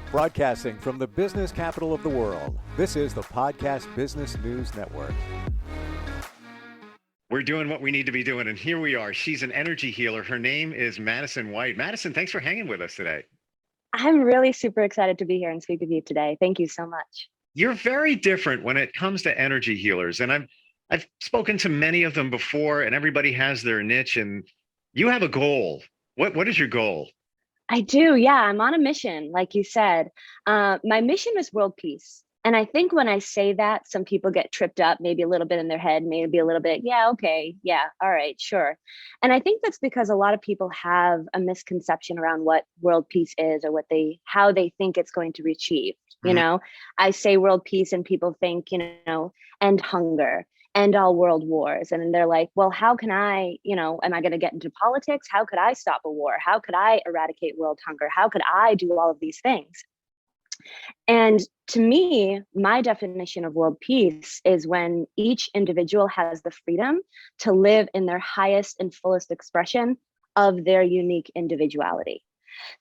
Broadcasting from the business capital of the world, this is the Podcast Business News Network. We're doing what we need to be doing, and here we are. She's an energy healer. Her name is Madison White. Madison, thanks for hanging with us today. I'm really super excited to be here and speak with you today. Thank you so much. You're very different when it comes to energy healers, and I've spoken to many of them before, and everybody has their niche, and you have a goal. What is your goal? I do. Yeah, I'm on a mission, like you said. My mission is world peace. And I think when I say that, some people get tripped up, maybe a little bit in their head, maybe a little bit, yeah, okay, yeah, all right, sure. And I think that's because a lot of people have a misconception around what world peace is or how they think it's going to be achieved. You know, I say world peace and people think, end hunger, end all world wars. And they're like, well, how can I, am I going to get into politics? How could I stop a war? How could I eradicate world hunger? How could I do all of these things? And to me, my definition of world peace is when each individual has the freedom to live in their highest and fullest expression of their unique individuality.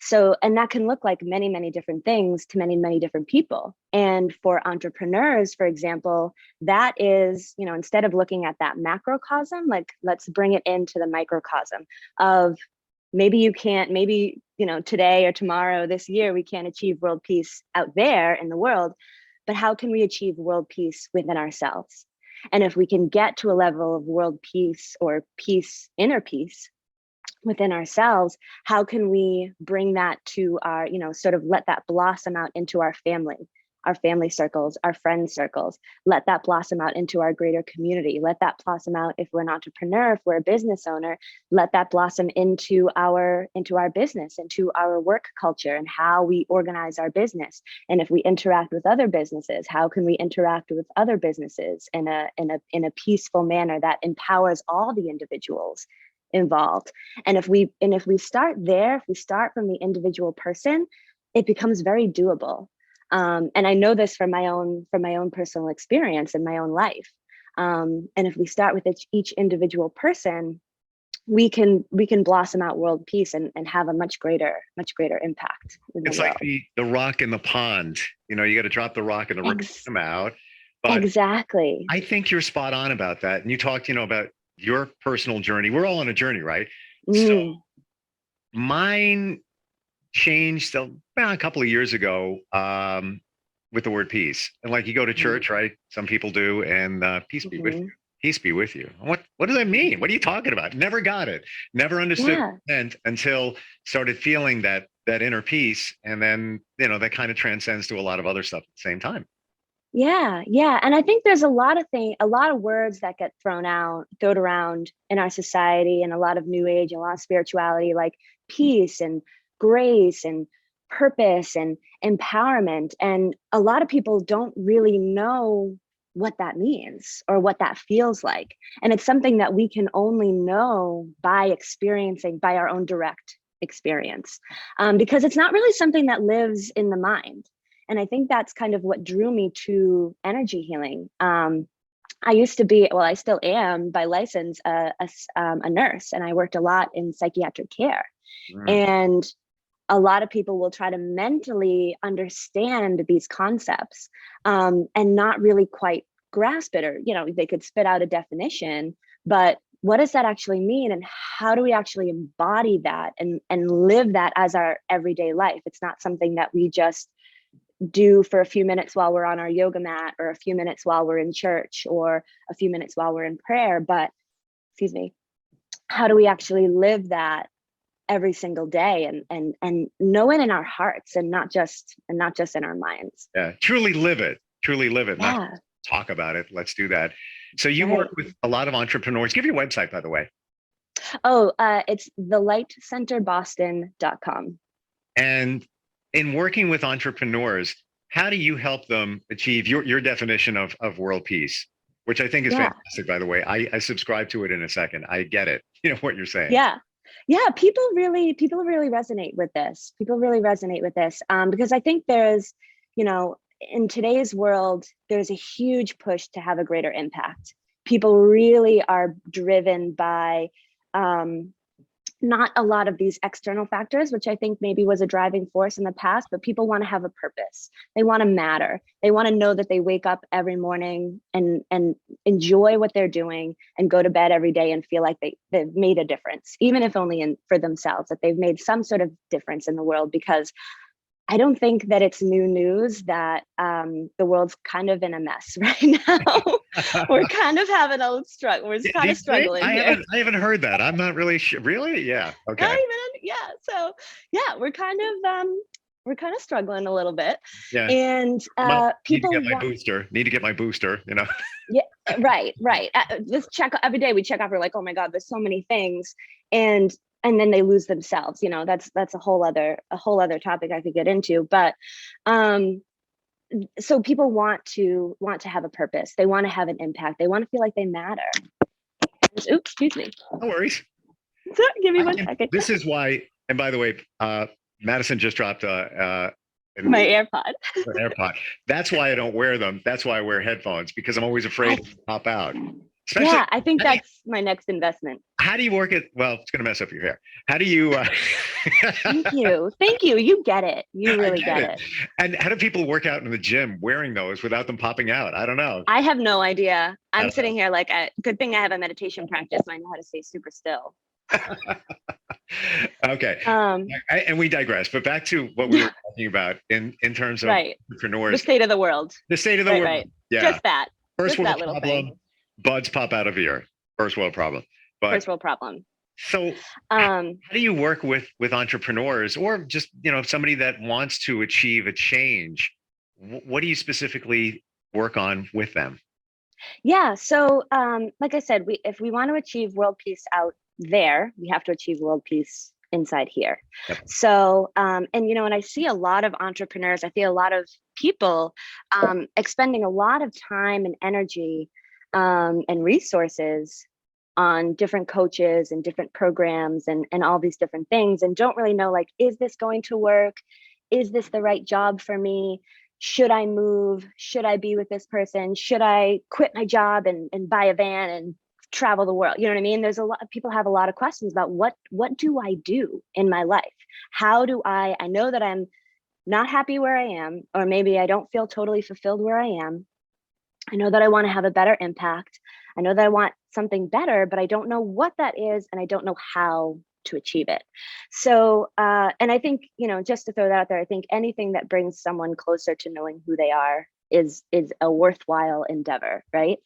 So, and that can look like many, many different things to many, many different people. And for entrepreneurs, for example, that is, instead of looking at that macrocosm, like let's bring it into the microcosm of maybe you can't, maybe, today or tomorrow, this year, we can't achieve world peace out there in the world, but how can we achieve world peace within ourselves? And if we can get to a level of world peace or peace, inner peace, within ourselves, how can we bring that to our, sort of let that blossom out into our family circles, our friend circles, let that blossom out into our greater community, let that blossom out if we're an entrepreneur, if we're a business owner, let that blossom into our business, into our work culture and how we organize our business. And if we interact with other businesses, how can we interact with other businesses in a peaceful manner that empowers all the individuals involved? And if we start there, if we start from the individual person, it becomes very doable. And I know this from my own personal experience in my own life. And if we start with each individual person, we can blossom out world peace and have a much greater impact. It's like the rock in the pond. You got to drop the rock and the river come out. But exactly. I think you're spot on about that. And you talked, about your personal journey. We're all on a journey, right? So mine changed a couple of years ago with the word peace. And like you go to church, right? Some people do, and peace be with you. Peace be with you. What does that mean? What are you talking about? Never got it. Never understood it until started feeling that inner peace. And then, that kind of transcends to a lot of other stuff at the same time. Yeah. And I think there's a lot of words that get thrown around in our society, and a lot of new age and a lot of spirituality, like peace and grace and purpose and empowerment. And a lot of people don't really know what that means or what that feels like. And it's something that we can only know by experiencing, by our own direct experience, because it's not really something that lives in the mind. And I think that's kind of what drew me to energy healing. I used to be, I still am by license, a nurse, and I worked a lot in psychiatric care. And a lot of people will try to mentally understand these concepts and not really quite grasp it, or, they could spit out a definition, but what does that actually mean? And how do we actually embody that and live that as our everyday life? It's not something that we just do for a few minutes while we're on our yoga mat, or a few minutes while we're in church, or a few minutes while we're in prayer, but how do we actually live that every single day and know it in our hearts and not just in our minds? Yeah, truly live it, not talk about it. Let's do that. So you work with a lot of entrepreneurs. Give your website, by the way. It's thelightcenterboston.com. And in working with entrepreneurs, how do you help them achieve your definition of world peace, which I think is fantastic, by the way. I subscribe to it in a second. I get it. What you're saying. Yeah. People really resonate with this. Because I think there's, in today's world, there's a huge push to have a greater impact. People really are driven by not a lot of these external factors, which I think maybe was a driving force in the past, but people want to have a purpose. They want to matter. They want to know that they wake up every morning and enjoy what they're doing and go to bed every day and feel like they've made a difference, even if only for themselves, that they've made some sort of difference in the world. Because I don't think that it's new news that the world's kind of in a mess right now. We're kind of having a struggle. We're kind of struggling here. I haven't heard that. I'm not really sure. Really? Yeah. Okay. Yeah. So yeah, we're kind of struggling a little bit. Yeah. And people need to get my booster. You know. Yeah. Right. Just check every day. We check off. We're like, oh my God, there's so many things, and then they lose themselves. You know, that's a whole other topic I could get into. But so people want to have a purpose. They want to have an impact. They want to feel like they matter. Oops, excuse me. No worries. Give me 1 second. This is why. And by the way, Madison just dropped my AirPod. AirPod. That's why I don't wear them. That's why I wear headphones, because I'm always afraid to pop out. Especially, I think that's my next investment. How do you work it? Well, it's going to mess up your hair. How do you? Thank you. You get it. You really get it. And how do people work out in the gym wearing those without them popping out? I don't know. I have no idea. I'm sitting here like, good thing I have a meditation practice. I know how to stay super still. Okay. And we digress, but back to what we were talking about in terms of entrepreneurs. The state of the world. The state of the world. Right. Yeah. Just that. First world that little problem. Thing. Buds pop out of ear. First world problem. First world problem. So how do you work with entrepreneurs, or just, somebody that wants to achieve a change? What do you specifically work on with them? Yeah. So like I said, if we want to achieve world peace out there, we have to achieve world peace inside here. Yep. So, and I see a lot of entrepreneurs, I feel a lot of people expending a lot of time and energy and resources on different coaches and different programs and all these different things, and don't really know, like, is this going to work? Is this the right job for me? Should I move? Should I be with this person? Should I quit my job and buy a van and travel the world? You know what I mean? There's a lot of people have a lot of questions about what do I do in my life? How do I know that I'm not happy where I am, or maybe I don't feel totally fulfilled where I am. I know that I want to have a better impact. I know that I want something better, but I don't know what that is, and I don't know how to achieve it. So, and I think, just to throw that out there, I think anything that brings someone closer to knowing who they are is a worthwhile endeavor, right?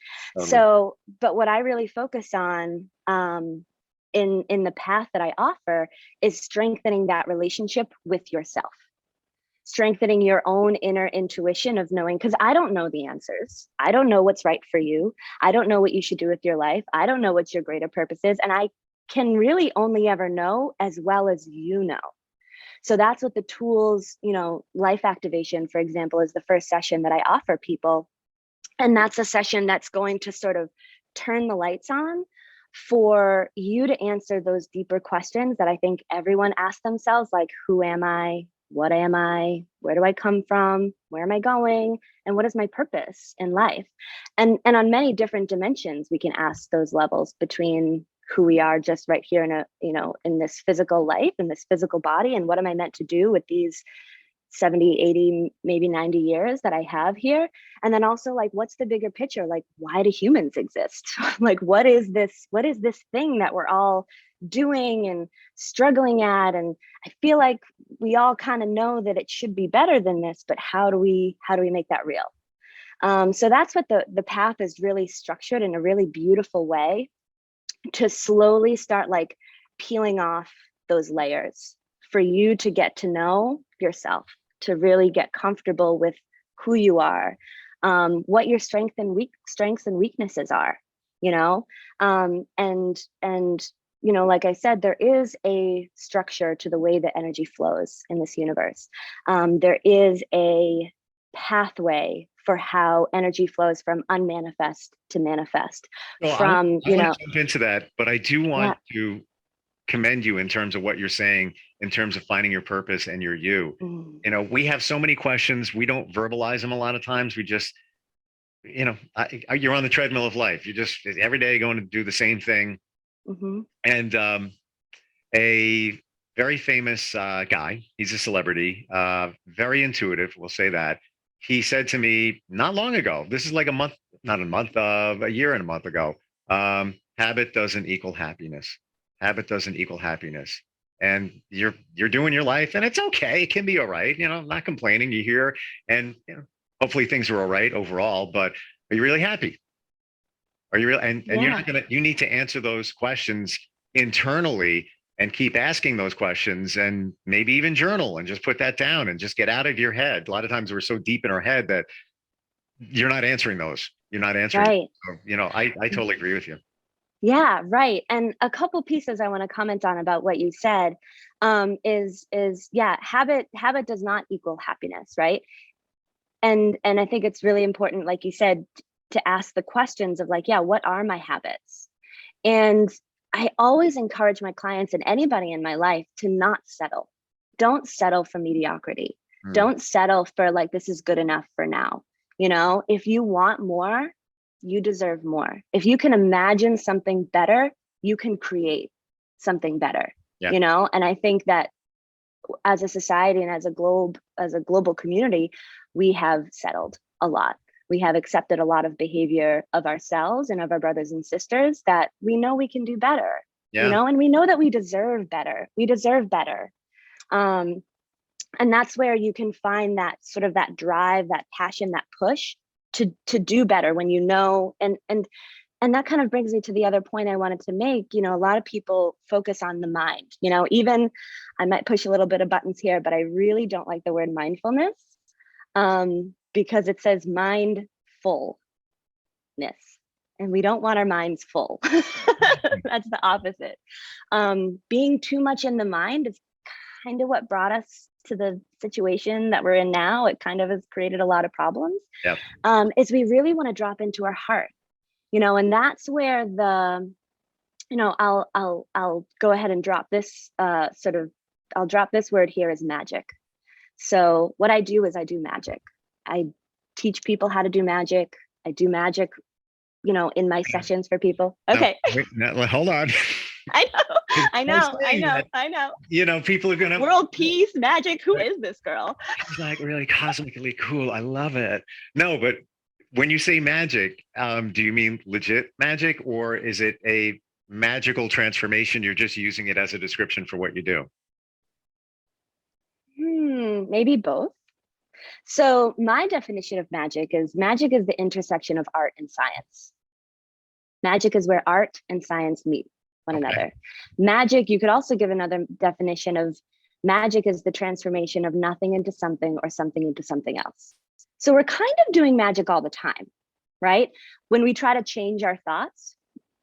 So, but what I really focus on in the path that I offer is strengthening that relationship with yourself. Strengthening your own inner intuition of knowing, because I don't know the answers. I don't know what's right for you. I don't know what you should do with your life. I don't know what your greater purpose is. And I can really only ever know as well as you know. So that's what the tools, life activation, for example, is the first session that I offer people. And that's a session that's going to sort of turn the lights on for you to answer those deeper questions that I think everyone asks themselves, like, who am I? What am I? Where do I come from? Where am I going? And what is my purpose in life? And on many different dimensions, we can ask those levels between who we are just right here in this physical life, in this physical body, and what am I meant to do with these 70, 80, maybe 90 years that I have here? And then also, like, what's the bigger picture? Like, why do humans exist? Like, what is this thing that we're all doing and struggling at? And I feel like we all kind of know that it should be better than this, but how do we make that real? So that's what the path is really structured in a really beautiful way, to slowly start like peeling off those layers for you to get to know yourself, to really get comfortable with who you are, what your strengths and weaknesses are, and like I said, there is a structure to the way that energy flows in this universe. There is a pathway for how energy flows from unmanifest to manifest. Well, I want to jump into that, but I do want to commend you in terms of what you're saying, in terms of finding your purpose and your you. We have so many questions. We don't verbalize them a lot of times. We just, you're on the treadmill of life. You're just every day going to do the same thing. Mm-hmm. And a very famous guy. He's a celebrity, very intuitive, we'll say that. He said to me not long ago, this is like a month, not a month, a year and a month ago, habit doesn't equal happiness. Habit doesn't equal happiness. And you're doing your life and it's okay. It can be all right. I'm not complaining. You hear, and hopefully things are all right overall, but are you really happy? Are you really, and you're Yeah. not you need to answer those questions internally and keep asking those questions and maybe even journal and just put that down and just get out of your head. A lot of times we're so deep in our head that you're not answering those. You're not answering. Right. So, I totally agree with you. Yeah, right. And a couple pieces I want to comment on about what you said, is yeah, habit does not equal happiness, right? And I think it's really important, like you said, to ask the questions of like, yeah, what are my habits? And I always encourage my clients and anybody in my life to not settle. Don't settle for mediocrity. Mm, Don't settle for like, this is good enough for now. If you want more, you deserve more. If you can imagine something better, you can create something better, yeah. And I think that as a society and as a global community, we have settled a lot. We have accepted a lot of behavior of ourselves and of our brothers and sisters that we know we can do better, Yeah. and we know that we deserve better. We deserve better. And that's where you can find that sort of that drive, that passion, that push to do better when and that kind of brings me to the other point I wanted to make. A lot of people focus on the mind, even I might push a little bit of buttons here, but I really don't like the word mindfulness, because it says mindfulness, and we don't want our minds full. That's the opposite. Being too much in the mind is kind of what brought us to the situation that we're in now. It kind of has created a lot of problems. Yeah. Is we really want to drop into our heart, and that's where I'll go ahead and drop this I'll drop this word here as magic. So what I do is I do magic. I teach people how to do magic. I do magic, in my sessions for people. Okay. No, wait, hold on. I know. People are gonna World peace, magic. Who is this girl? It's like really cosmically cool. I love it. No, but when you say magic, do you mean legit magic, or is it a magical transformation? You're just using it as a description for what you do. Maybe both. So my definition of magic is the intersection of art and science. Magic is where art and science meet one another. Magic, you could also give another definition of magic is the transformation of nothing into something or something into something else. So we're kind of doing magic all the time, right? When we try to change our thoughts,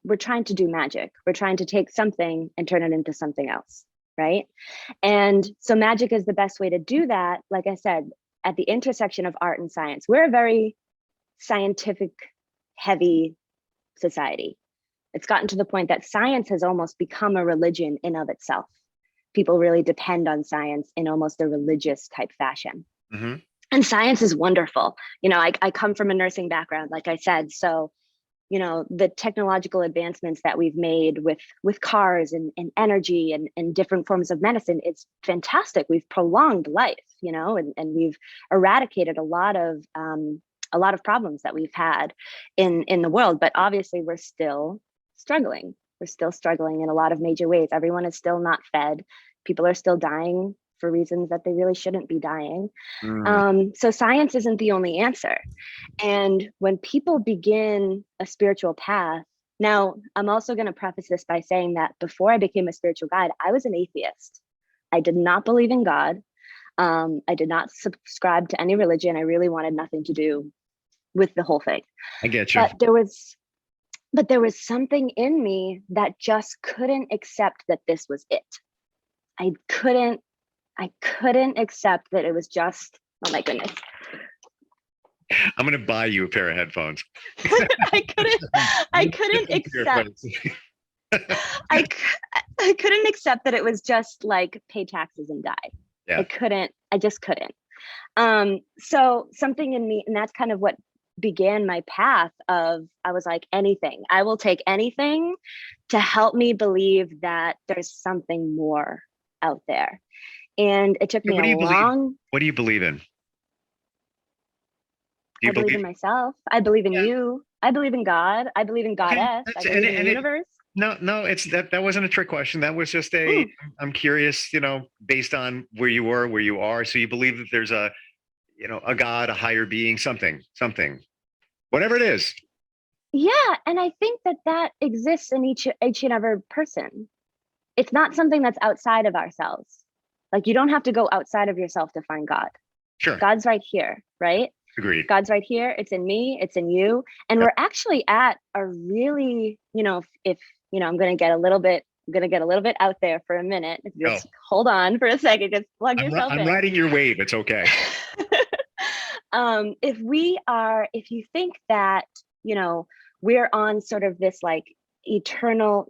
we're trying to do magic. We're trying to take something and turn it into something else, right? And so magic is the best way to do that. Like I said, at the intersection of art and science. We're a very scientific heavy society. It's gotten to the point that science has almost become a religion in of itself. People really depend on science in almost a religious type fashion. Mm-hmm. And science is wonderful. I come from a nursing background, like I said. So, the technological advancements that we've made with cars and energy and different forms of medicine, it's fantastic. We've prolonged life, and we've eradicated a lot of problems that we've had in the world. But obviously we're still struggling. We're still struggling in a lot of major ways. Everyone is still not fed. People are still dying for reasons that they really shouldn't be dying. So science isn't the only answer. And when people begin a spiritual path, now I'm also going to preface this by saying that before I became a spiritual guide, I was an atheist. I did not believe in God. I did not subscribe to any religion. I really wanted nothing to do with the whole thing. I get you. But there was something in me that just couldn't accept that this was it. I couldn't accept that it was just, oh my goodness. I'm going to buy you a pair of headphones. I couldn't accept. I couldn't accept that it was just like pay taxes and die. Yeah. I just couldn't. So something in me, and that's kind of what began my path of, I was like, anything, I will take anything to help me believe that there's something more out there. And it took And me what a do you believe? long, What do you believe in? Do I you believe believe? in myself. I believe in Yeah. you. I believe in God. I believe in Okay. Goddess. I That's believe in the and universe. no, it's that wasn't a trick question. That was just Mm. I'm curious, based on where you were, where you are. So you believe that there's a God, a higher being, something, whatever it is. Yeah. And I think that that exists in each and every person. It's not something that's outside of ourselves. Like, you don't have to go outside of yourself to find God. Sure. God's right here, right? Agreed. God's right here. It's in me, it's in you. And Yep. we're actually at a really, if I'm going to get a little bit, out there for a minute. Go. Just hold on for a second. Just plug yourself I'm in. riding your wave. It's okay. If you think that, we're on sort of this like eternal,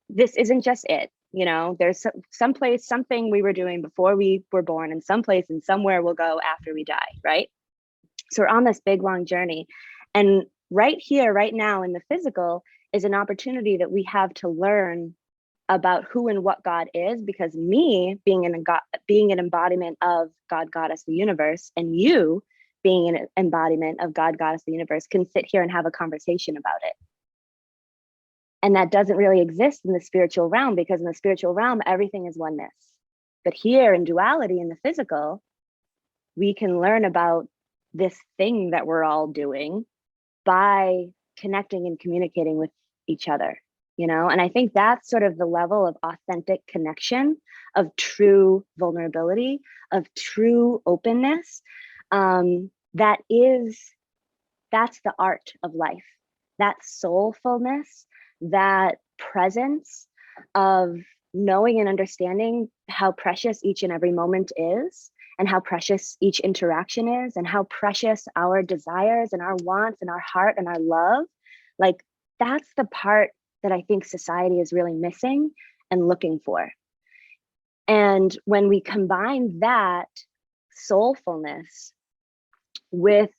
this isn't just it. There's someplace, something we were doing before we were born, and someplace and somewhere we'll go after we die, right? So we're on this big long journey. And right here, right now in the physical is an opportunity that we have to learn about who and what God is, because me being an embodiment of God, Goddess, the universe, and you being an embodiment of God, Goddess, the universe, can sit here and have a conversation about it. And that doesn't really exist in the spiritual realm, because in the spiritual realm, everything is oneness. But here in duality, in the physical, we can learn about this thing that we're all doing by connecting and communicating with each other, and I think that's sort of the level of authentic connection, of true vulnerability, of true openness. That's the art of life, that soulfulness, that presence of knowing and understanding how precious each and every moment is, and how precious each interaction is, and how precious our desires and our wants and our heart and our love. Like, that's the part that I think society is really missing and looking for. And when we combine that soulfulness with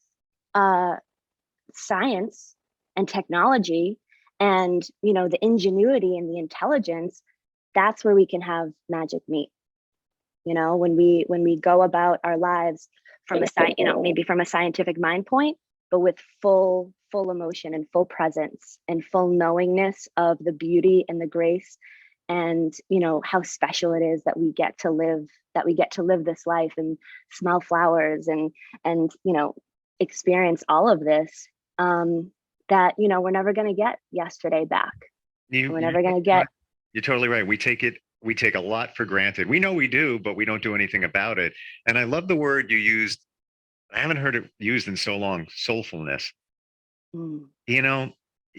science and technology and, the ingenuity and the intelligence, that's where we can have magic meet. When we go about our lives from maybe from a scientific mind point, but with full emotion and full presence and full knowingness of the beauty and the grace, and how special it is that we get to live this life and smell flowers and experience all of this, that we're never going to get yesterday back. We're never going to get. You're totally right. We take a lot for granted. We know we do, but we don't do anything about it. And I love the word you used. I haven't heard it used in so long. Soulfulness.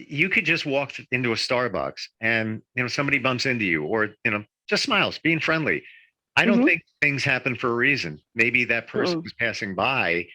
You could just walk into a Starbucks and somebody bumps into you, or just smiles, being friendly. I don't think things happen for a reason. Maybe that person was passing by.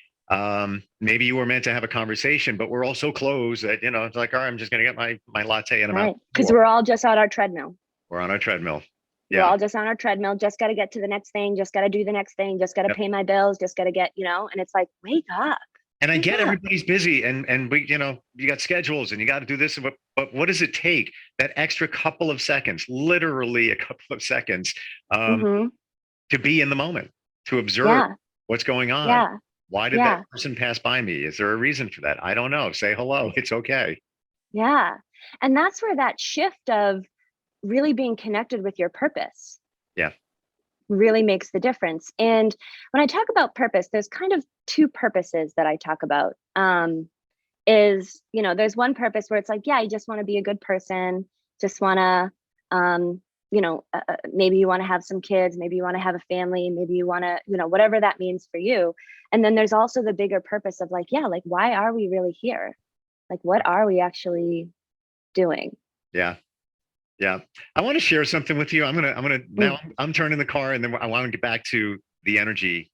Maybe you were meant to have a conversation, but we're all so close that it's like, all right, I'm just gonna get my latte and I'm out. Because we're all just on our treadmill. We're on our treadmill. Yeah. We're all just on our treadmill. Just got to get to the next thing. Just got to do the next thing. Just got to pay my bills. Just got to get, and it's like, wake up. And I get everybody's busy, and we, you got schedules and you got to do this. But what does it take? That extra couple of seconds, literally a couple of seconds, to be in the moment, to observe what's going on. Yeah. Why did that person pass by me? Is there a reason for that? I don't know. Say hello. It's okay. Yeah. And that's where that shift of really being connected with your purpose really makes the difference. And when I talk about purpose, there's kind of two purposes that I talk about. There's one purpose where it's like, you just want to be a good person, just want to, maybe you want to have some kids, maybe you want to have a family, maybe you want to, whatever that means for you. And then there's also the bigger purpose of like, why are we really here? Like, what are we actually doing? Yeah. Yeah. I want to share something with you. Now I'm turning the car, and then I want to get back to the energy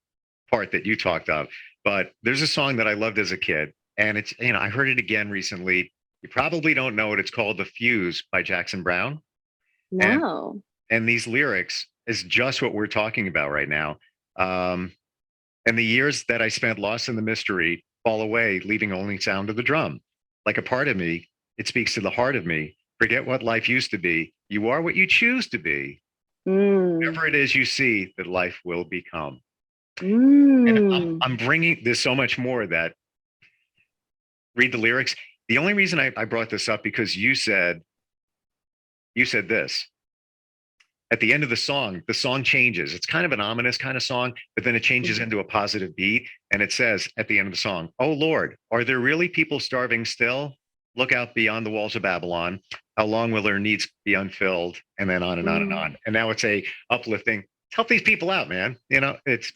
part that you talked of. But there's a song that I loved as a kid, and it's, I heard it again recently. You probably don't know it. It's called The Fuse by Jackson Browne. No. And these lyrics is just what we're talking about right now. And the years that I spent lost in the mystery fall away, leaving only sound of the drum. Like a part of me, it speaks to the heart of me. Forget what life used to be. You are what you choose to be. Whatever it is you see that life will become. And I'm bringing this so much more that read the lyrics. The only reason I brought this up because you said this at the end of the song changes. It's kind of an ominous kind of song, but then it changes into a positive beat. And it says at the end of the song, "Oh Lord, are there really people starving still? Look out beyond the walls of Babylon. How long will their needs be unfilled?" And then on and on and on. And now it's a uplifting, help these people out, man. You know, it's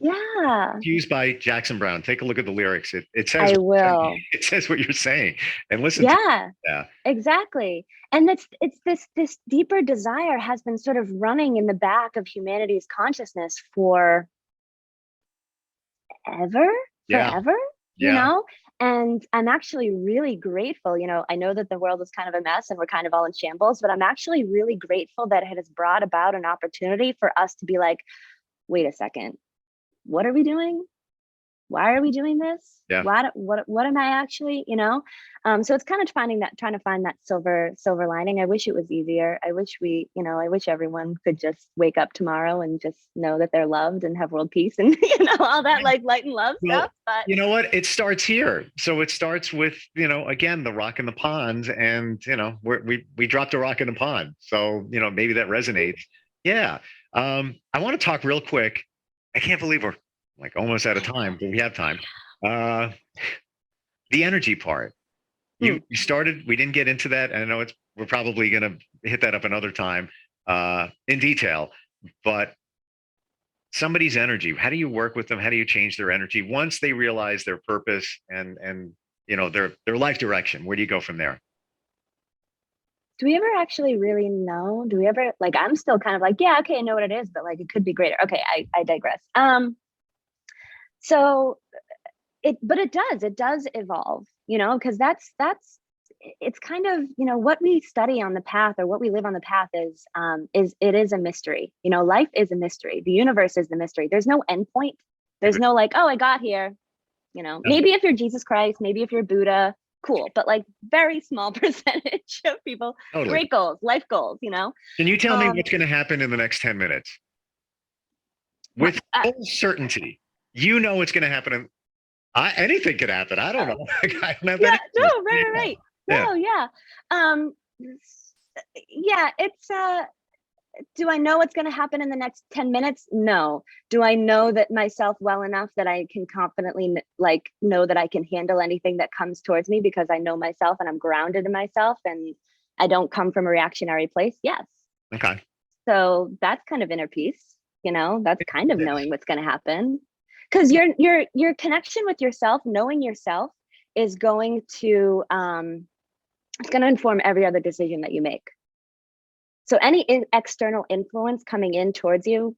used by Jackson Brown. Take a look at the lyrics. It says I will. It says what you're saying. And listen exactly. And it's this deeper desire has been sort of running in the back of humanity's consciousness for forever, you know? And I'm actually really grateful. You know, I know that the world is kind of a mess and we're kind of all in shambles, but I'm actually really grateful that it has brought about an opportunity for us to be like, wait a second, what are we doing? Why are we doing this? What am I actually, you know? So it's kind of trying to find that silver lining. I wish it was easier. I wish I wish everyone could just wake up tomorrow and just know that they're loved and have world peace and, you know, all that like light and love stuff. But you know what? It starts here. So it starts with, you know, again, the rock in the pond, and, you know, we dropped a rock in the pond. So, you know, maybe that resonates. Yeah. I want to talk real quick. I can't believe we're like almost out of time, but we have time. The energy part. You started, we didn't get into that. And I know we're probably going to hit that up another time in detail, but somebody's energy, how do you work with them? How do you change their energy once they realize their purpose and you know, their life direction? Where do you go from there? Do we ever actually really know? Do we ever, like, I'm still kind of like, yeah, okay, I know what it is, but like, it could be greater. Okay. I digress. So it does evolve, you know, because it's kind of, you know, what we study on the path or what we live on the path is it is a mystery. You know, life is a mystery. The universe is the mystery. There's no endpoint. There's no like, oh, I got here, you know, maybe if you're Jesus Christ, maybe if you're Buddha, cool. But like very small percentage of people, great goals, life goals, you know. Can you tell me what's going to happen in the next 10 minutes? With full certainty. You know what's going to happen. Anything could happen. I don't know. I don't have right. No, it's do I know what's going to happen in the next 10 minutes? No. Do I know that myself well enough that I can confidently like know that I can handle anything that comes towards me because I know myself and I'm grounded in myself and I don't come from a reactionary place? Yes. Okay. So that's kind of inner peace, you know, that's kind of knowing what's going to happen. Because your connection with yourself, knowing yourself, is going to it's going to inform every other decision that you make. So any external influence coming in towards you,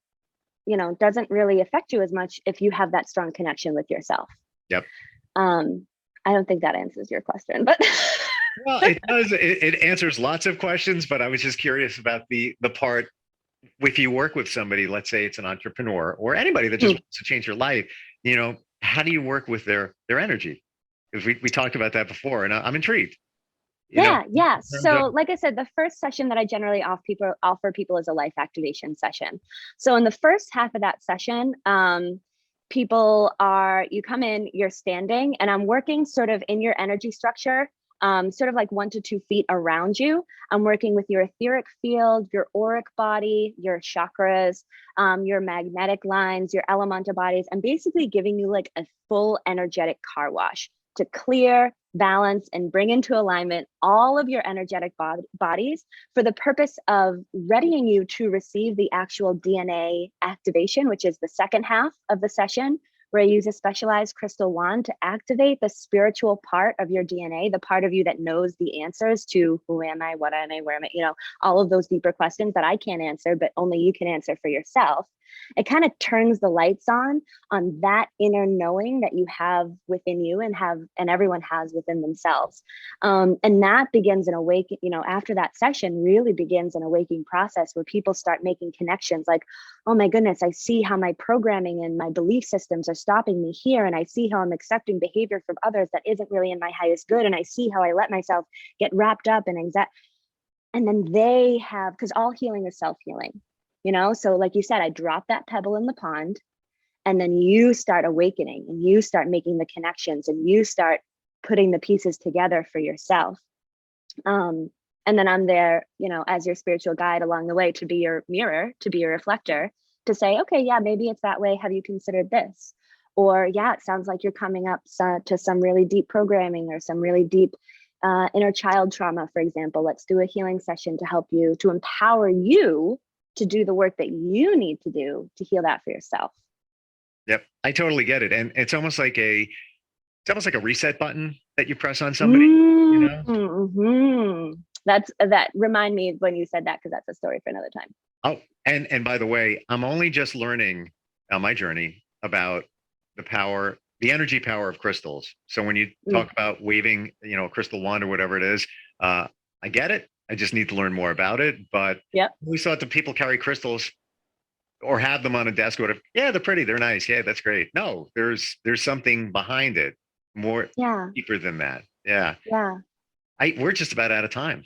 you know, doesn't really affect you as much if you have that strong connection with yourself. Yep. I don't think that answers your question, but well, it does. It answers lots of questions, but I was just curious about the part. If you work with somebody, let's say it's an entrepreneur or anybody that just wants to change their life, you know, how do you work with their energy? Because we talked about that before, and I'm intrigued. Yeah. So like I said, the first session that I generally offer people is a life activation session. So in the first half of that session, you come in, you're standing, and I'm working sort of in your energy structure. Sort of like 1 to 2 feet around you. I'm working with your etheric field, your auric body, your chakras, your magnetic lines, your elemental bodies, and basically giving you like a full energetic car wash to clear, balance, and bring into alignment all of your energetic bodies for the purpose of readying you to receive the actual DNA activation, which is the second half of the session, where I use a specialized crystal wand to activate the spiritual part of your DNA, the part of you that knows the answers to who am I, what am I, where am I, you know, all of those deeper questions that I can't answer, but only you can answer for yourself. It kind of turns the lights on that inner knowing that you have within you and everyone has within themselves. And that begins an awakening, you know, after that session really begins an awakening process where people start making connections like, oh my goodness, I see how my programming and my belief systems are stopping me here, and I see how I'm accepting behavior from others that isn't really in my highest good, and I see how I let myself get wrapped up in anxiety. And then they have, because all healing is self-healing, so like you said, I drop that pebble in the pond, and then you start awakening, and you start making the connections, and you start putting the pieces together for yourself. And then I'm there, as your spiritual guide along the way, to be your mirror, to be your reflector, to say, okay, yeah, maybe it's that way. Have you considered this? Or, yeah, it sounds like you're coming up to some really deep programming or some really deep inner child trauma, for example. Let's do a healing session to help you, to empower you to do the work that you need to do to heal that for yourself. Yep, I totally get it. And it's almost like a reset button that you press on somebody, Mm-hmm. That remind me when you said that, because that's a story for another time. Oh, and by the way, I'm only just learning on my journey about the energy power of crystals. So when you talk about waving, a crystal wand or whatever it is, I get it. I just need to learn more about it. But we thought that people carry crystals or have them on a desk or whatever. Yeah, they're pretty, they're nice. Yeah, that's great. No, there's something behind it, more deeper than that. Yeah. We're just about out of time.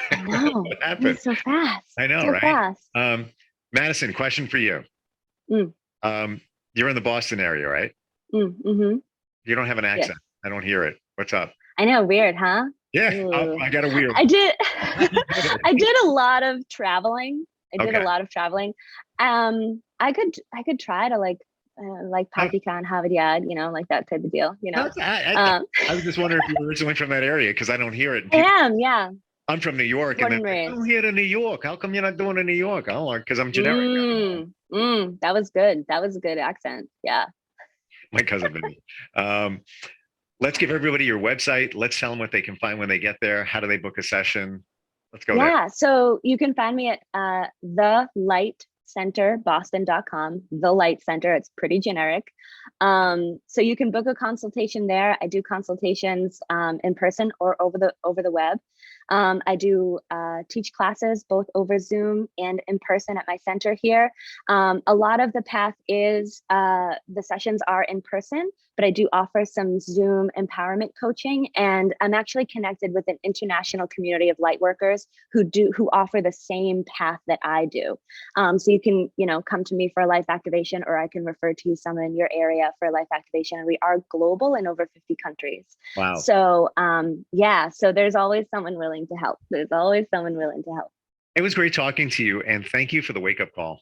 I know. What happened? So fast. I know, so right? Fast. Madison, question for you. You're in the Boston area, right? Mm-hmm. You don't have an accent. Yes. I don't hear it. What's up? I know, weird, huh? Yeah, I got a weird. I did a lot of traveling. A lot of traveling. I could try to like Papikan, Havadiad, like that type of deal, I was just wondering if you were originally from that area, because I don't hear it. I am, yeah. I'm from New York, and I'm here to New York. How come you're not doing in New York? Oh, because I'm generic. That was good. That was a good accent. Yeah. My cousin Vinny. Let's give everybody your website. Let's tell them what they can find when they get there. How do they book a session? Let's go there. Yeah, so you can find me at thelightcenterboston.com. The Light Center. It's pretty generic. So you can book a consultation there. I do consultations in person or over the web. I do teach classes both over Zoom and in person at my center here. A lot of the path is the sessions are in person, but I do offer some Zoom empowerment coaching, and I'm actually connected with an international community of light workers who offer the same path that I do. So you can, come to me for a life activation, or I can refer to you someone in your area for a life activation. And we are global in over 50 countries. Wow. So so there's always someone willing to help. There's always someone willing to help. It was great talking to you, and thank you for the wake-up call.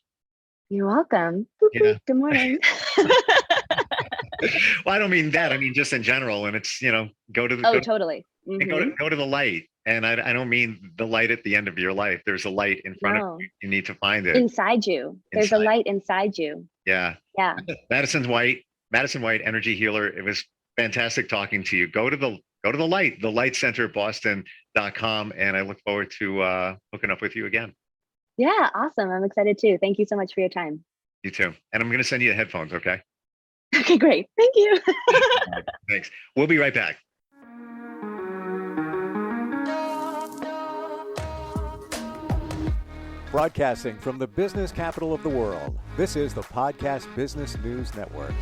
You're welcome. Yeah. Good morning. Well, I don't mean that. I mean just in general, and it's go to the totally. Mm-hmm. Go to the light, and I don't mean the light at the end of your life. There's a light in front of you. You need to find it inside you. There's a light inside you. Yeah. Madison White, energy healer. It was fantastic talking to you. Go to the light, thelightcenterboston.com, and I look forward to hooking up with you again. Yeah, awesome. I'm excited too. Thank you so much for your time. You too. And I'm going to send you the headphones, okay? Okay, great. Thank you. Thanks. We'll be right back. Broadcasting from the business capital of the world, this is the Podcast Business News Network.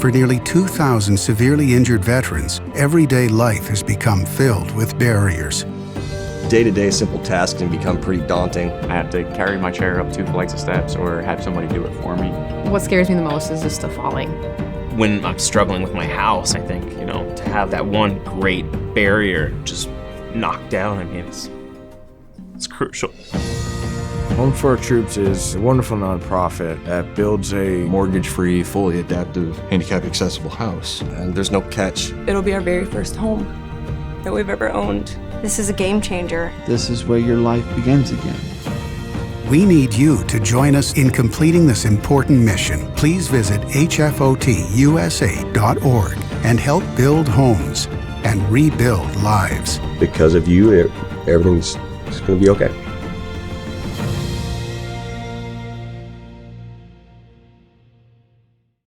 For nearly 2,000 severely injured veterans, everyday life has become filled with barriers. Day-to-day simple tasks can become pretty daunting. I have to carry my chair up 2 flights of steps or have somebody do it for me. What scares me the most is just the falling. When I'm struggling with my house, I think, to have that one great barrier just knocked down, it's crucial. Home for Our Troops is a wonderful nonprofit that builds a mortgage-free, fully adaptive, handicap-accessible house. And there's no catch. It'll be our very first home that we've ever owned. This is a game changer. This is where your life begins again. We need you to join us in completing this important mission. Please visit hfotusa.org and help build homes and rebuild lives. Because of you, everything's going to be okay.